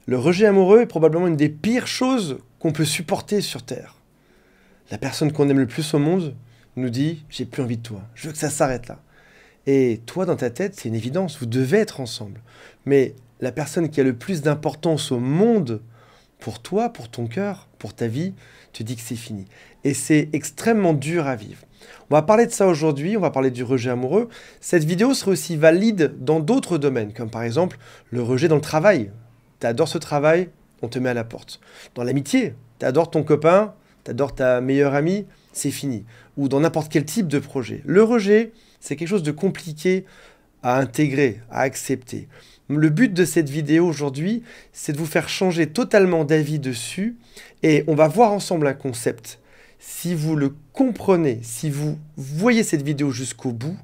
Le rejet amoureux est probablement une des pires choses qu'on peut supporter sur Terre. La personne qu'on aime le plus au monde nous dit « j'ai plus envie de toi, je veux que ça s'arrête là ». Et toi, dans ta tête, c'est une évidence, vous devez être ensemble. Mais la personne qui a le plus d'importance au monde, pour toi, pour ton cœur, pour ta vie, te dit que c'est fini. Et c'est extrêmement dur à vivre. On va parler de ça aujourd'hui, on va parler du rejet amoureux. Cette vidéo serait aussi valide dans d'autres domaines, comme par exemple le rejet dans le travail. Tu adores ce travail, on te met à la porte. Dans l'amitié, tu adores ton copain, tu adores ta meilleure amie, c'est fini. Ou dans n'importe quel type de projet. Le rejet, c'est quelque chose de compliqué à intégrer, à accepter. Le but de cette vidéo aujourd'hui, c'est de vous faire changer totalement d'avis dessus et on va voir ensemble un concept. Si vous le comprenez, si vous voyez cette vidéo jusqu'au bout,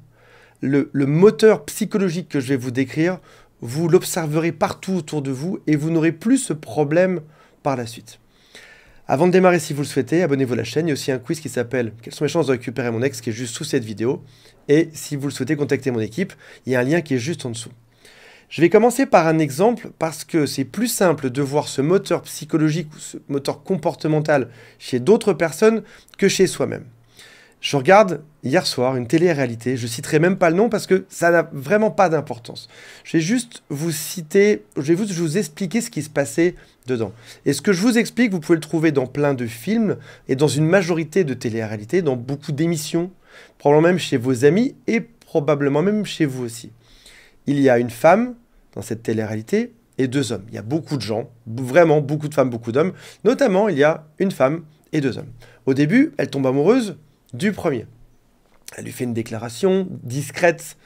le moteur psychologique que je vais vous décrire, vous l'observerez partout autour de vous et vous n'aurez plus ce problème par la suite. Avant de démarrer, si vous le souhaitez, abonnez-vous à la chaîne. Il y a aussi un quiz qui s'appelle « Quelles sont mes chances de récupérer mon ex ?» qui est juste sous cette vidéo. Et si vous le souhaitez, contactez mon équipe. Il y a un lien qui est juste en dessous. Je vais commencer par un exemple parce que c'est plus simple de voir ce moteur psychologique ou ce moteur comportemental chez d'autres personnes que chez soi-même. Je regarde hier soir une télé-réalité, je citerai même pas le nom parce que ça n'a vraiment pas d'importance. Je vais juste vous citer, je vais vous expliquer ce qui se passait dedans. Et ce que je vous explique, vous pouvez le trouver dans plein de films et dans une majorité de télé-réalités, dans beaucoup d'émissions, probablement même chez vos amis et probablement même chez vous aussi. Il y a une femme dans cette télé-réalité et deux hommes. Il y a beaucoup de gens, vraiment beaucoup de femmes, beaucoup d'hommes. Notamment, il y a une femme et deux hommes. Au début, elle tombe amoureuse du premier. Elle lui fait une déclaration discrète.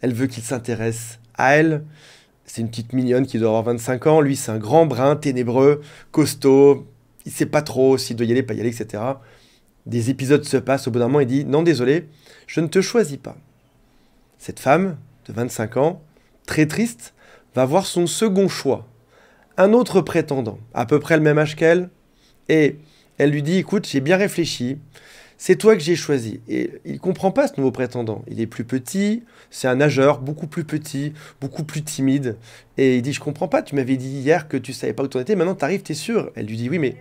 Elle veut qu'il s'intéresse à elle. C'est une petite mignonne qui doit avoir 25 ans. Lui, c'est un grand brun, ténébreux, costaud. Il ne sait pas trop s'il doit y aller, pas y aller, etc. Des épisodes se passent. Au bout d'un moment, il dit « Non, désolé, je ne te choisis pas ». Cette femme de 25 ans, très triste, va voir son second choix. Un autre prétendant, à peu près le même âge qu'elle. Et elle lui dit « Écoute, j'ai bien réfléchi. C'est toi que j'ai choisi. » Et il ne comprend pas ce nouveau prétendant. Il est plus petit, c'est un nageur, beaucoup plus petit, beaucoup plus timide. Et il dit, je comprends pas, tu m'avais dit hier que tu savais pas où tu en étais, maintenant tu arrives, tu es sûr. Elle lui dit, oui, mais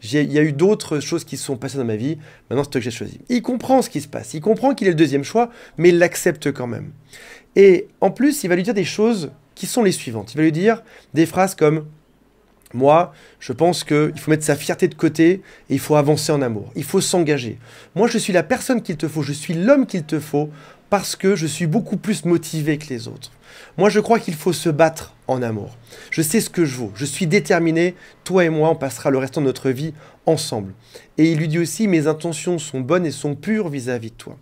il y a eu d'autres choses qui se sont passées dans ma vie, maintenant c'est toi que j'ai choisi. Il comprend ce qui se passe, il comprend qu'il est le deuxième choix, mais il l'accepte quand même. Et en plus, il va lui dire des choses qui sont les suivantes. Il va lui dire des phrases comme moi, je pense qu'il faut mettre sa fierté de côté et il faut avancer en amour. Il faut s'engager. Moi, je suis la personne qu'il te faut, je suis l'homme qu'il te faut parce que je suis beaucoup plus motivé que les autres. Moi, je crois qu'il faut se battre en amour. Je sais ce que je vaux, je suis déterminé, toi et moi, on passera le restant de notre vie ensemble. Et il lui dit aussi, mes intentions sont bonnes et sont pures vis-à-vis de toi.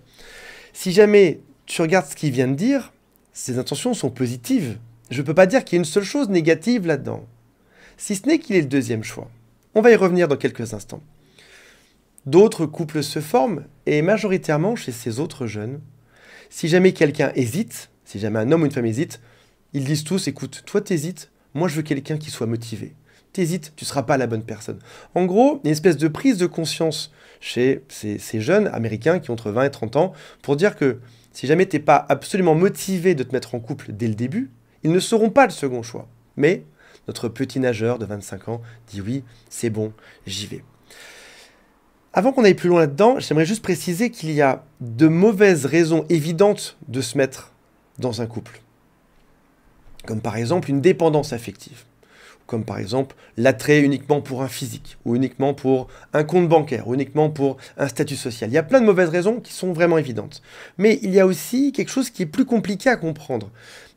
Si jamais tu regardes ce qu'il vient de dire, ses intentions sont positives. Je ne peux pas dire qu'il y ait une seule chose négative là-dedans. Si ce n'est qu'il est le deuxième choix. On va y revenir dans quelques instants. D'autres couples se forment, et majoritairement chez ces autres jeunes, si jamais quelqu'un hésite, si jamais un homme ou une femme hésite, ils disent tous, écoute, toi t'hésites, moi je veux quelqu'un qui soit motivé. T'hésites, tu ne seras pas la bonne personne. En gros, il y a une espèce de prise de conscience chez ces jeunes américains qui ont entre 20 et 30 ans, pour dire que si jamais tu n'es pas absolument motivé de te mettre en couple dès le début, ils ne seront pas le second choix. Mais notre petit nageur de 25 ans dit oui, c'est bon, j'y vais. Avant qu'on aille plus loin là-dedans, j'aimerais juste préciser qu'il y a de mauvaises raisons évidentes de se mettre dans un couple. Comme par exemple une dépendance affective. Comme par exemple l'attrait uniquement pour un physique, ou uniquement pour un compte bancaire, ou uniquement pour un statut social. Il y a plein de mauvaises raisons qui sont vraiment évidentes. Mais il y a aussi quelque chose qui est plus compliqué à comprendre.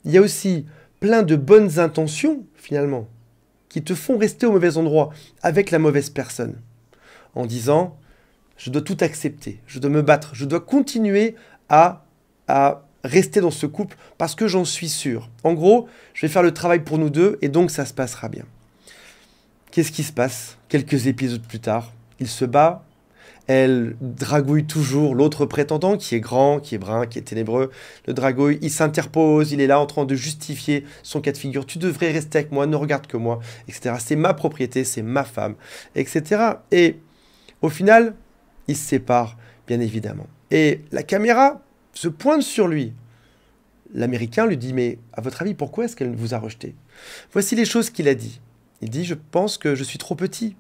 Il y a aussi plein de bonnes intentions, finalement, qui te font rester au mauvais endroit, avec la mauvaise personne, en disant « je dois tout accepter, je dois me battre, je dois continuer à rester dans ce couple parce que j'en suis sûr. En gros, je vais faire le travail pour nous deux et donc ça se passera bien. » Qu'est-ce qui se passe? Quelques épisodes plus tard, il se bat. Elle dragouille toujours l'autre prétendant qui est grand, qui est brun, qui est ténébreux. Le dragouille, il s'interpose, il est là en train de justifier son cas de figure. Tu devrais rester avec moi, ne regarde que moi, etc. C'est ma propriété, c'est ma femme, etc. Et au final, ils se séparent, bien évidemment. Et la caméra se pointe sur lui. L'Américain lui dit, mais à votre avis, pourquoi est-ce qu'elle vous a rejeté? Voici les choses qu'il a dit. Il dit, je pense que je suis trop petit.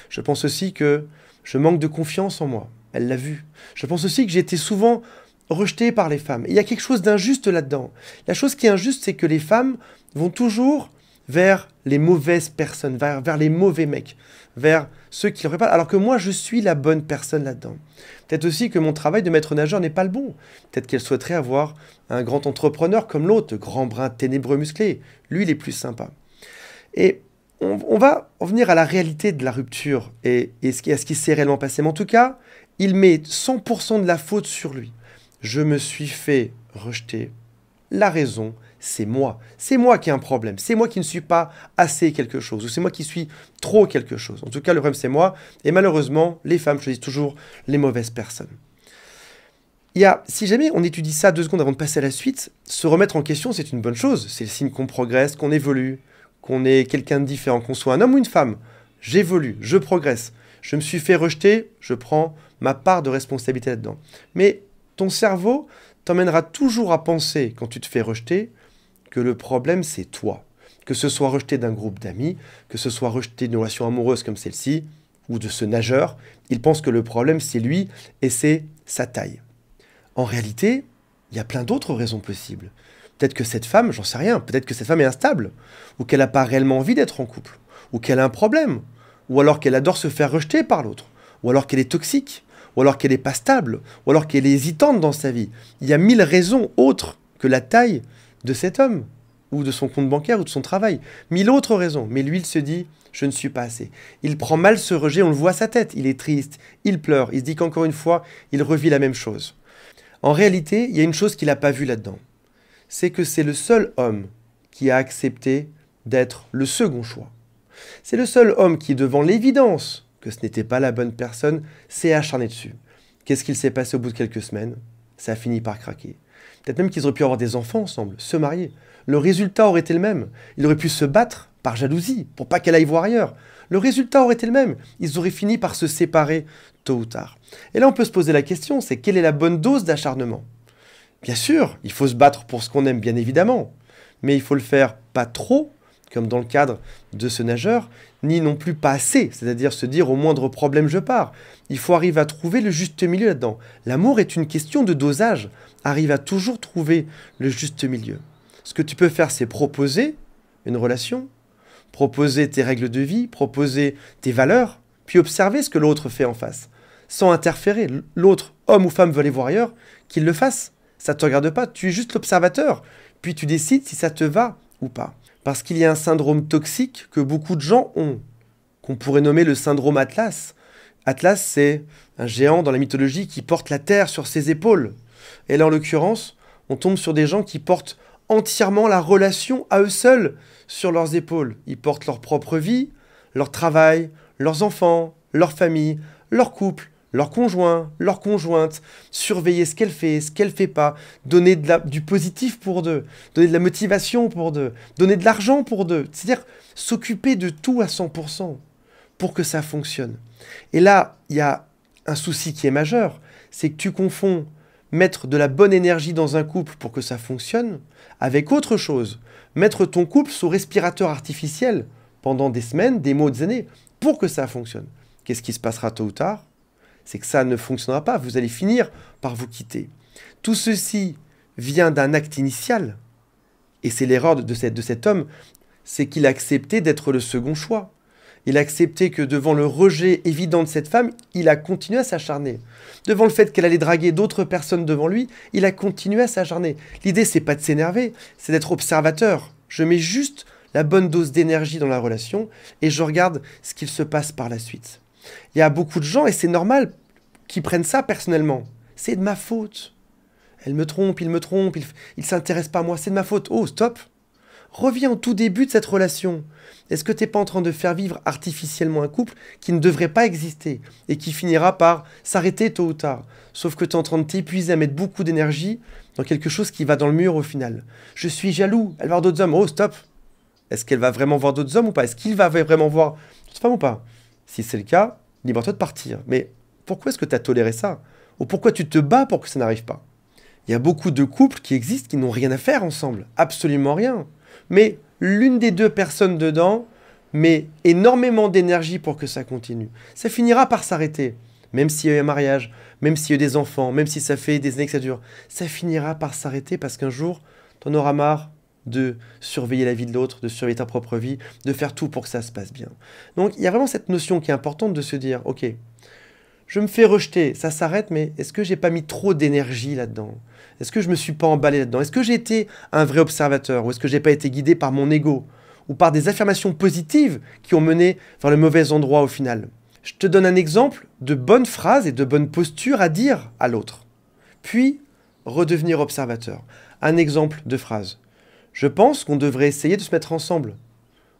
Je pense aussi que je manque de confiance en moi. Elle l'a vu. Je pense aussi que j'ai été souvent rejeté par les femmes. Et il y a quelque chose d'injuste là-dedans. La chose qui est injuste, c'est que les femmes vont toujours vers les mauvaises personnes, vers les mauvais mecs, vers ceux qui ne leur pas. Alors que moi, je suis la bonne personne là-dedans. Peut-être aussi que mon travail de maître nageur n'est pas le bon. Peut-être qu'elle souhaiterait avoir un grand entrepreneur comme l'autre, grand brun ténébreux musclé. Lui, il est plus sympa. Et on va en venir à la réalité de la rupture et à ce qui s'est réellement passé. Mais en tout cas, il met 100% de la faute sur lui. Je me suis fait rejeter. La raison, c'est moi. C'est moi qui ai un problème. C'est moi qui ne suis pas assez quelque chose. Ou c'est moi qui suis trop quelque chose. En tout cas, le problème, c'est moi. Et malheureusement, les femmes choisissent toujours les mauvaises personnes. Si jamais on étudie ça 2 secondes avant de passer à la suite, se remettre en question, c'est une bonne chose. C'est le signe qu'on progresse, qu'on évolue, qu'on est quelqu'un de différent, qu'on soit un homme ou une femme. J'évolue, je progresse. Je me suis fait rejeter, je prends ma part de responsabilité là-dedans. Mais ton cerveau t'emmènera toujours à penser, quand tu te fais rejeter, que le problème, c'est toi. Que ce soit rejeté d'un groupe d'amis, que ce soit rejeté d'une relation amoureuse comme celle-ci, ou de ce nageur, il pense que le problème, c'est lui et c'est sa taille. En réalité, il y a plein d'autres raisons possibles. Peut-être que cette femme, j'en sais rien, peut-être que cette femme est instable, ou qu'elle n'a pas réellement envie d'être en couple, ou qu'elle a un problème, ou alors qu'elle adore se faire rejeter par l'autre, ou alors qu'elle est toxique, ou alors qu'elle n'est pas stable, ou alors qu'elle est hésitante dans sa vie. Il y a 1000 raisons autres que la taille de cet homme, ou de son compte bancaire, ou de son travail. 1000 autres raisons. Mais lui, il se dit, je ne suis pas assez. Il prend mal ce rejet, on le voit à sa tête. Il est triste, il pleure, il se dit qu'encore une fois, il revit la même chose. En réalité, il y a une chose qu'il n'a pas vue là-dedans. C'est que c'est le seul homme qui a accepté d'être le second choix. C'est le seul homme qui, devant l'évidence que ce n'était pas la bonne personne, s'est acharné dessus. Qu'est-ce qu'il s'est passé au bout de quelques semaines? Ça a fini par craquer. Peut-être même qu'ils auraient pu avoir des enfants ensemble, se marier. Le résultat aurait été le même. Il aurait pu se battre par jalousie, pour pas qu'elle aille voir ailleurs. Le résultat aurait été le même. Ils auraient fini par se séparer tôt ou tard. Et là, on peut se poser la question, c'est quelle est la bonne dose d'acharnement? Bien sûr, il faut se battre pour ce qu'on aime, bien évidemment. Mais il faut le faire pas trop, comme dans le cadre de ce nageur, ni non plus pas assez, c'est-à-dire se dire au moindre problème je pars. Il faut arriver à trouver le juste milieu là-dedans. L'amour est une question de dosage. Arrive à toujours trouver le juste milieu. Ce que tu peux faire, c'est proposer une relation, proposer tes règles de vie, proposer tes valeurs, puis observer ce que l'autre fait en face, sans interférer. L'autre, homme ou femme, veut aller voir ailleurs, qu'il le fasse. Ça ne te regarde pas, tu es juste l'observateur. Puis tu décides si ça te va ou pas. Parce qu'il y a un syndrome toxique que beaucoup de gens ont, qu'on pourrait nommer le syndrome Atlas. Atlas, c'est un géant dans la mythologie qui porte la terre sur ses épaules. Et là, en l'occurrence, on tombe sur des gens qui portent entièrement la relation à eux seuls sur leurs épaules. Ils portent leur propre vie, leur travail, leurs enfants, leur famille, leur couple, leur conjoint, leur conjointe, surveiller ce qu'elle fait pas, donner du positif pour d'eux, donner de la motivation pour d'eux, donner de l'argent pour d'eux. C'est-à-dire s'occuper de tout à 100% pour que ça fonctionne. Et là, il y a un souci qui est majeur, c'est que tu confonds mettre de la bonne énergie dans un couple pour que ça fonctionne avec autre chose. Mettre ton couple sous respirateur artificiel pendant des semaines, des mois, des années, pour que ça fonctionne. Qu'est-ce qui se passera tôt ou tard? C'est que ça ne fonctionnera pas. Vous allez finir par vous quitter. Tout ceci vient d'un acte initial. Et c'est l'erreur de cet homme, c'est qu'il a accepté d'être le second choix. Il a accepté que devant le rejet évident de cette femme, il a continué à s'acharner. Devant le fait qu'elle allait draguer d'autres personnes devant lui, il a continué à s'acharner. L'idée, c'est pas de s'énerver, c'est d'être observateur. Je mets juste la bonne dose d'énergie dans la relation et je regarde ce qu'il se passe par la suite. Il y a beaucoup de gens, et c'est normal, qui prennent ça personnellement. C'est de ma faute. Elle me trompe, il s'intéresse pas à moi, c'est de ma faute. Oh, stop! Reviens au tout début de cette relation. Est-ce que tu n'es pas en train de faire vivre artificiellement un couple qui ne devrait pas exister et qui finira par s'arrêter tôt ou tard? Sauf que tu es en train de t'épuiser à mettre beaucoup d'énergie dans quelque chose qui va dans le mur au final. Je suis jaloux, elle va voir d'autres hommes. Oh, stop! Est-ce qu'elle va vraiment voir d'autres hommes ou pas? Est-ce qu'il va vraiment voir d'autres femmes ou pas? Si c'est le cas, libre-toi de partir. Mais pourquoi est-ce que tu as toléré ça? Ou pourquoi tu te bats pour que ça n'arrive pas? Il y a beaucoup de couples qui existent qui n'ont rien à faire ensemble. Absolument rien. Mais l'une des deux personnes dedans mais énormément d'énergie pour que ça continue. Ça finira par s'arrêter, même s'il y a eu un mariage, même s'il y a eu des enfants, même si ça fait des années que ça dure. Ça finira par s'arrêter parce qu'un jour, t'en auras marre de surveiller la vie de l'autre, de surveiller ta propre vie, de faire tout pour que ça se passe bien. Donc il y a vraiment cette notion qui est importante de se dire, ok, je me fais rejeter, ça s'arrête, mais est-ce que j'ai pas mis trop d'énergie là-dedans? Est-ce que je me suis pas emballé là-dedans? Est-ce que j'ai été un vrai observateur? Ou est-ce que j'ai pas été guidé par mon ego? Ou par des affirmations positives qui ont mené vers le mauvais endroit au final? Je te donne un exemple de bonnes phrases et de bonnes postures à dire à l'autre. Puis, redevenir observateur. Un exemple de phrase. Je pense qu'on devrait essayer de se mettre ensemble.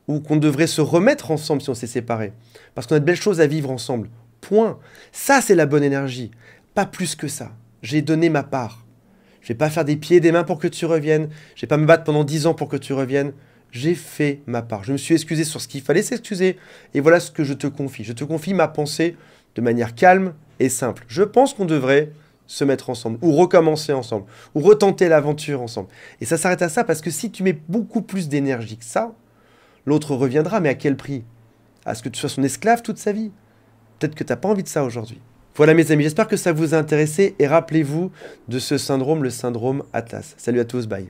Ou qu'on devrait se remettre ensemble si on s'est séparés. Parce qu'on a de belles choses à vivre ensemble. Point. Ça, c'est la bonne énergie. Pas plus que ça. J'ai donné ma part. Je vais pas faire des pieds et des mains pour que tu reviennes. Je vais pas me battre pendant 10 ans pour que tu reviennes. J'ai fait ma part. Je me suis excusé sur ce qu'il fallait s'excuser. Et voilà ce que je te confie. Je te confie ma pensée de manière calme et simple. Je pense qu'on devrait se mettre ensemble, ou recommencer ensemble, ou retenter l'aventure ensemble. Et ça s'arrête à ça parce que si tu mets beaucoup plus d'énergie que ça, l'autre reviendra, mais à quel prix? À ce que tu sois son esclave toute sa vie? Peut-être que tu n'as pas envie de ça aujourd'hui. Voilà mes amis, j'espère que ça vous a intéressé et rappelez-vous de ce syndrome, le syndrome Atlas. Salut à tous, bye.